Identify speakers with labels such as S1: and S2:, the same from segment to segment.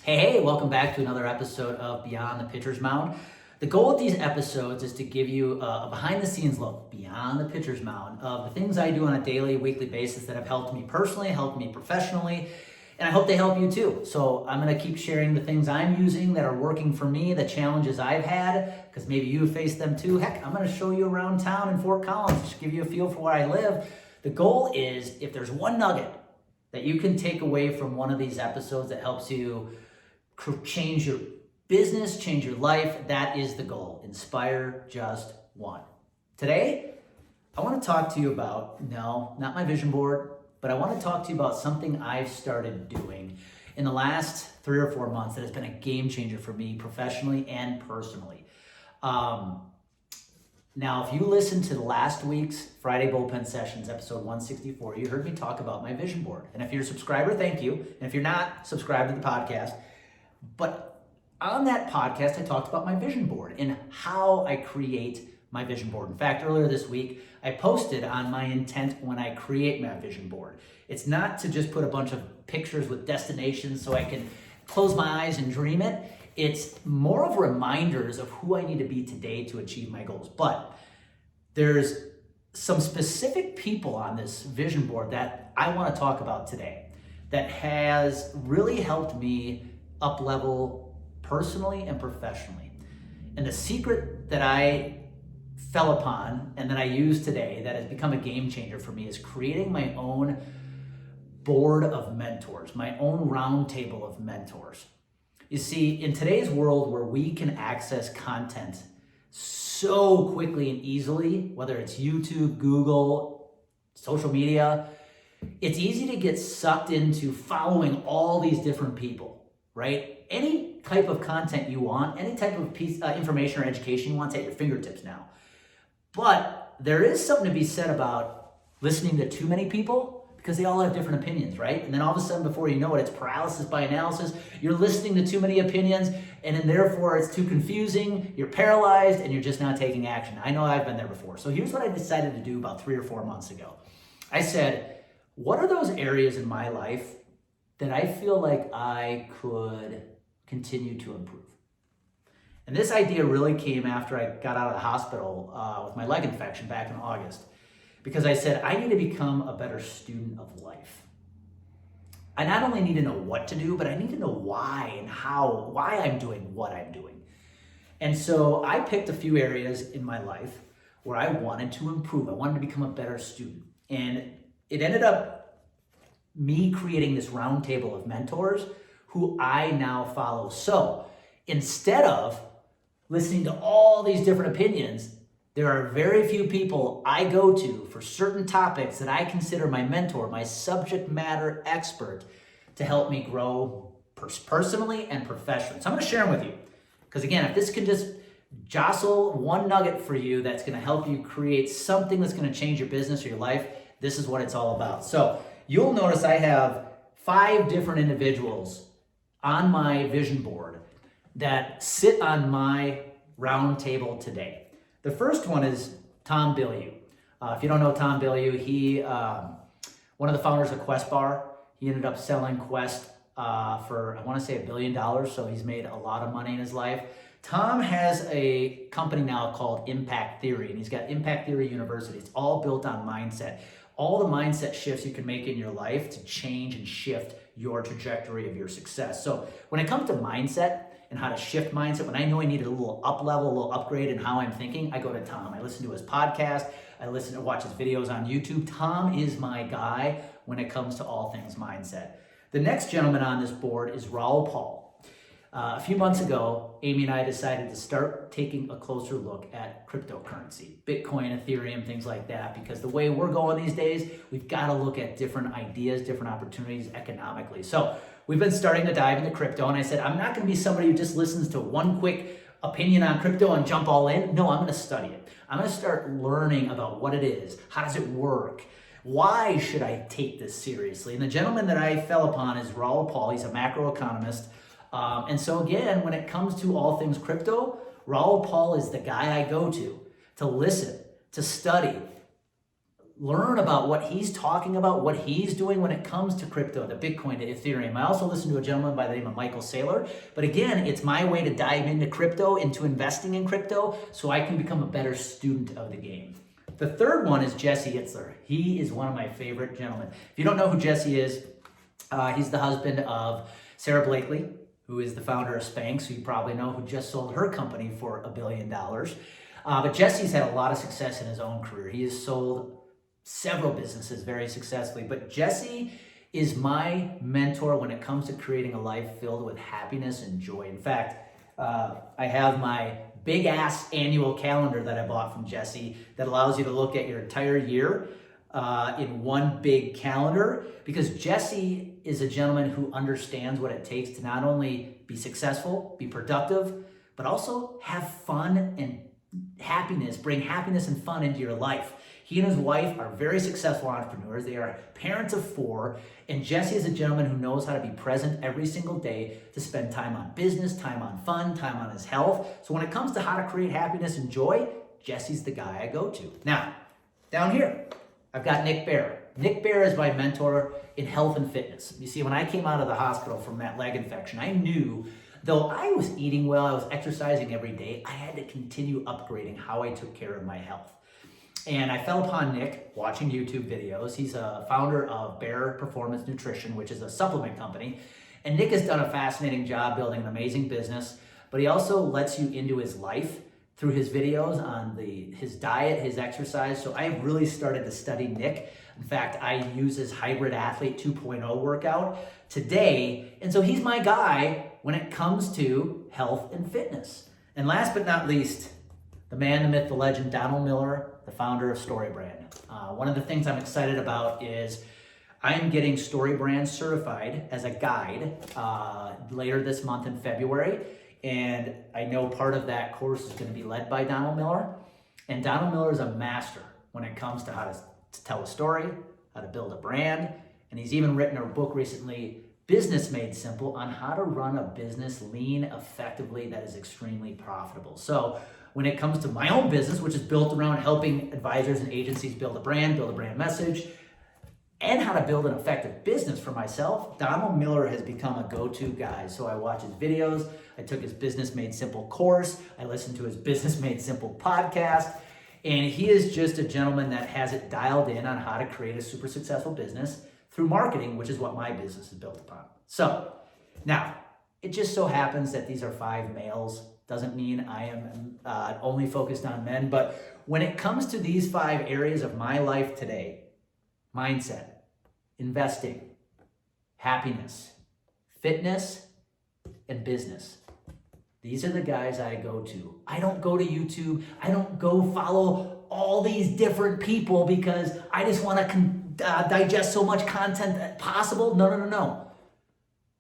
S1: Hey, welcome back to another episode of Beyond the Pitcher's Mound. The goal of these episodes is to give you a behind-the-scenes look beyond the pitcher's mound of the things I do on a daily, weekly basis that have helped me personally, helped me professionally, and I hope they help you too. So I'm going to keep sharing the things I'm using that are working for me, the challenges I've had, because maybe you've faced them too. Heck, I'm going to show you around town in Fort Collins, just give you a feel for where I live. The goal is, if there's one nugget that you can take away from one of these episodes that helps you change your business, change your life, that is the goal. Inspire just one. Today, I want to talk to you about, no, not my vision board, but I want to talk to you about something I've started doing in the last 3 or 4 months that has been a game changer for me professionally and personally. Now, if you listened to last week's Friday Bullpen Sessions, episode 164, you heard me talk about my vision board. And if you're a subscriber, thank you. And if you're not, subscribe to the podcast. But on that podcast, I talked about my vision board and how I create my vision board. In fact, earlier this week, I posted on my intent when I create my vision board. It's not to just put a bunch of pictures with destinations so I can close my eyes and dream it. It's more of reminders of who I need to be today to achieve my goals. But there's some specific people on this vision board that I want to talk about today that has really helped me up level personally and professionally. And the secret that I fell upon and that I use today that has become a game changer for me is creating my own board of mentors, my own roundtable of mentors. You see, in today's world where we can access content so quickly and easily, whether it's YouTube, Google, social media, it's easy to get sucked into following all these different people. Right? Any type of content you want, any type of piece information or education you want, it's at your fingertips now. But there is something to be said about listening to too many people because they all have different opinions, right? And then all of a sudden, before you know it, it's paralysis by analysis. You're listening to too many opinions, and then therefore it's too confusing. You're paralyzed, and you're just not taking action. I know I've been there before. So here's what I decided to do about 3 or 4 months ago. I said, what are those areas in my life that I feel like I could continue to improve? And this idea really came after I got out of the hospital with my leg infection back in August, because I said, I need to become a better student of life. I not only need to know what to do, but I need to know why and how, why I'm doing what I'm doing. And so I picked a few areas in my life where I wanted to improve. I wanted to become a better student. And it ended up me creating this roundtable of mentors who I now follow. So instead of listening to all these different opinions, there are very few people I go to for certain topics that I consider my mentor, my subject matter expert, to help me grow personally and professionally. So I'm going to share them with you. Because again, if this can just jostle one nugget for you that's going to help you create something that's going to change your business or your life, this is what it's all about. So you'll notice I have 5 different individuals on my vision board that sit on my round table today. The first one is Tom Bilyeu. If you don't know Tom Bilyeu, he one of the founders of Quest Bar. He ended up selling Quest for, I want to say, $1 billion, so he's made a lot of money in his life. Tom has a company now called Impact Theory, and he's got Impact Theory University. It's all built on mindset. All the mindset shifts you can make in your life to change and shift your trajectory of your success. So when it comes to mindset and how to shift mindset, when I know I needed a little up level, a little upgrade in how I'm thinking, I go to Tom. I listen to his podcast. I watch his videos on YouTube. Tom is my guy when it comes to all things mindset. The next gentleman on this board is Raul Paul. A few months ago, Amy and I decided to start taking a closer look at cryptocurrency, Bitcoin, Ethereum, things like that, because the way we're going these days, we've got to look at different ideas, different opportunities economically. So we've been starting to dive into crypto, and I said, I'm not going to be somebody who just listens to one quick opinion on crypto and jump all in. No, I'm going to study it. I'm going to start learning about what it is. How does it work? Why should I take this seriously? And the gentleman that I fell upon is Raul Paul. He's a macroeconomist. And so again, when it comes to all things crypto, Raul Paul is the guy I go to listen, to study, learn about what he's talking about, what he's doing when it comes to crypto, the Bitcoin, the Ethereum. I also listen to a gentleman by the name of Michael Saylor. But again, it's my way to dive into crypto, into investing in crypto, so I can become a better student of the game. The third one is Jesse Hitzler. He is one of my favorite gentlemen. If you don't know who Jesse is, he's the husband of Sarah Blakely, who is the founder of Spanx, who you probably know, who just sold her company for $1 billion. But Jesse's had a lot of success in his own career. He has sold several businesses very successfully, but Jesse is my mentor when it comes to creating a life filled with happiness and joy. In fact, I have my big ass annual calendar that I bought from Jesse that allows you to look at your entire year in one big calendar, because Jesse is a gentleman who understands what it takes to not only be successful, be productive, but also have fun and happiness, bring happiness and fun into your life. He and his wife are very successful entrepreneurs. They are parents of 4, and Jesse is a gentleman who knows how to be present every single day to spend time on business, time on fun, time on his health. So when it comes to how to create happiness and joy, Jesse's the guy I go to. Now, down here, I've got Nick Bear. Nick Bear is my mentor in health and fitness. You see, when I came out of the hospital from that leg infection, I knew, though I was eating well, I was exercising every day, I had to continue upgrading how I took care of my health. And I fell upon Nick watching YouTube videos. He's a founder of Bear Performance Nutrition, which is a supplement company. And Nick has done a fascinating job building an amazing business, but he also lets you into his life through his videos on his diet, his exercise. So I've really started to study Nick. In fact, I use his Hybrid Athlete 2.0 workout today. And so he's my guy when it comes to health and fitness. And last but not least, the man, the myth, the legend, Donald Miller, the founder of StoryBrand. One of the things I'm excited about is I'm getting StoryBrand certified as a guide later this month in February. And I know part of that course is going to be led by Donald Miller. And Donald Miller is a master when it comes to how to tell a story, how to build a brand. And he's even written a book recently, Business Made Simple, on how to run a business lean, effectively, that is extremely profitable. So when it comes to my own business, which is built around helping advisors and agencies build a brand message, and how to build an effective business for myself, Donald Miller has become a go-to guy. So I watch his videos, I took his Business Made Simple course, I listened to his Business Made Simple podcast, and he is just a gentleman that has it dialed in on how to create a super successful business through marketing, which is what my business is built upon. So now, it just so happens that these are 5 males. Doesn't mean I am only focused on men, but when it comes to these 5 areas of my life today, mindset, investing, happiness, fitness, and business, these are the guys I go to. I don't go to YouTube. I don't go follow all these different people because I just want to digest so much content possible. No.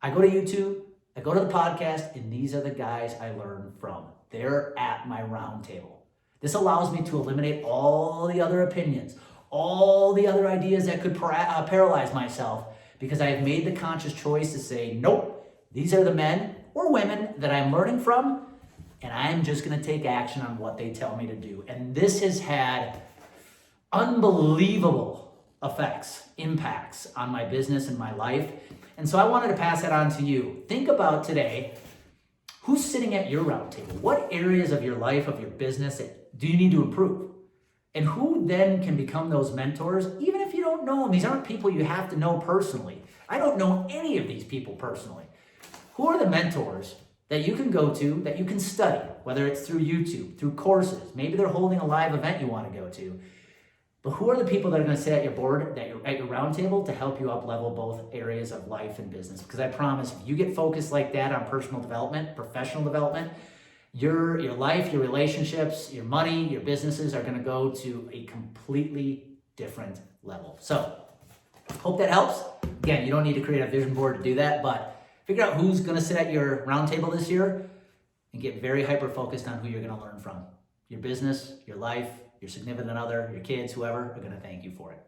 S1: I go to YouTube. I go to the podcast, and these are the guys I learn from. They're at my roundtable. This allows me to eliminate all the other opinions, all the other ideas that could paralyze myself, because I have made the conscious choice to say, nope, these are the men or women that I'm learning from, and I'm just going to take action on what they tell me to do. And this has had unbelievable impacts on my business and my life. And so I wanted to pass that on to you. Think about today, who's sitting at your round table? What areas of your life, of your business, do you need to improve? And who then can become those mentors, even if you don't know them? These aren't people you have to know personally. I don't know any of these people personally. Who are the mentors that you can go to, that you can study, whether it's through YouTube, through courses, maybe they're holding a live event you want to go to. But who are the people that are going to sit at your board, at your round table, to help you up level both areas of life and business? Because I promise, if you get focused like that on personal development, professional development, your life, your relationships, your money, your businesses are going to go to a completely different level. So, hope that helps. Again, you don't need to create a vision board to do that, but figure out who's going to sit at your round table this year and get very hyper-focused on who you're going to learn from. Your business, your life, your significant other, your kids, whoever, are going to thank you for it.